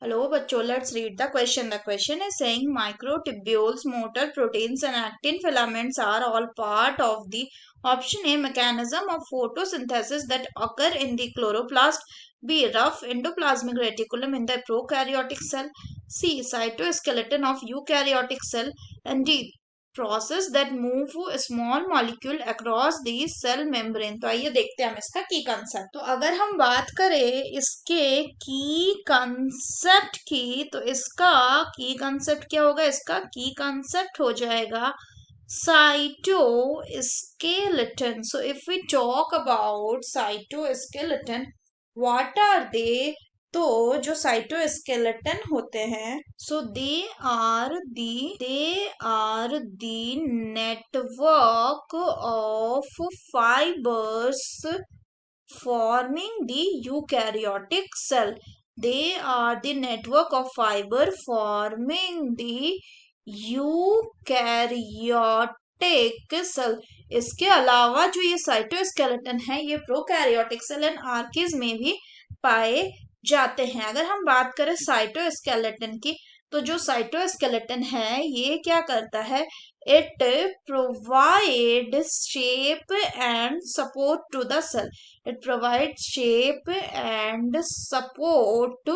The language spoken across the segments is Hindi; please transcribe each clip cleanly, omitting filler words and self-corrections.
Hello, bachcho. Let's read the question. The question is saying microtubules, motor proteins, and actin filaments are all part of the option A mechanism of photosynthesis that occur in the chloroplast. B. Rough endoplasmic reticulum in the prokaryotic cell. C. Cytoskeleton of eukaryotic cell. And D. Process that move a small molecule across the cell membrane. तो आइए देखते हैं हम इसका की कंसेप्ट। तो अगर हम बात करें इसके की कंसेप्ट की, तो इसका की कंसेप्ट क्या होगा? इसका की कंसेप्ट हो जाएगा cytoskeleton. So if we talk about cytoskeleton, what are they? तो जो साइटोस्केलेटन होते हैं, so they are the network of fibres forming the eukaryotic cell. They are the network of fiber forming the eukaryotic cell. इसके अलावा जो ये साइटोस्केलेटन है, ये प्रोकैरियोटिक सेल एंड आर्किस में भी पाए जाते हैं। अगर हम बात करें साइटोस्केलेटन की, तो जो साइटोस्केलेटन है ये क्या करता है? It provide shape and support to the cell. It provide shape and support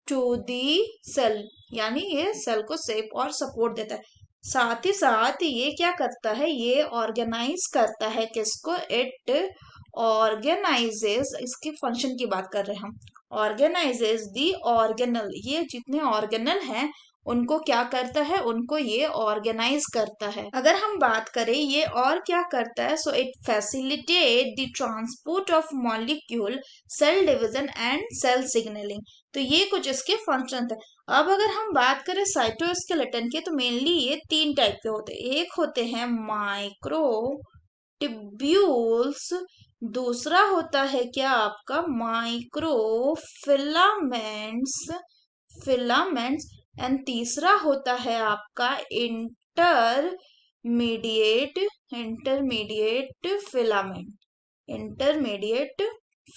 to the cell, यानी ये सेल को शेप और सपोर्ट देता है। साथ ही साथ ये क्या करता है? ये ऑर्गेनाइज करता है किसको? इट ऑर्गेनाइजेस, इसकी फंक्शन की बात कर रहे हैं हम, ऑर्गेनाइजेस दी ऑर्गेनल। ये जितने ऑर्गेनल हैं उनको क्या करता है? उनको ये ऑर्गेनाइज करता है। अगर हम बात करें ये और क्या करता है, so it facilitate the transport of molecule, cell division and cell signalling. तो ये कुछ इसके फंक्शन थे। अब अगर हम बात करें साइटोस्केलेटन के, तो मेनली ये तीन टाइप के होते हैं। एक होते हैं माइक्रो ट्यूब्यूल्स, दूसरा होता है क्या आपका? माइक्रो फिलामेंट्स एंड तीसरा होता है आपका इंटरमीडिएट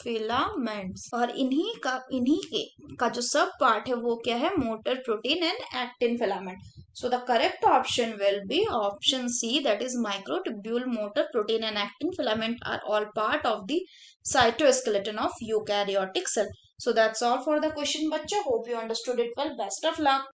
फिलामेंट्स। और इन्हीं का जो सब पार्ट है वो क्या है? Motor protein and actin filament. So the correct option will be option C, that is microtubule, motor protein and actin filament are all part of the cytoskeleton of eukaryotic cell. So that's all for the question, bachcha. Hope you understood it well. Best of luck.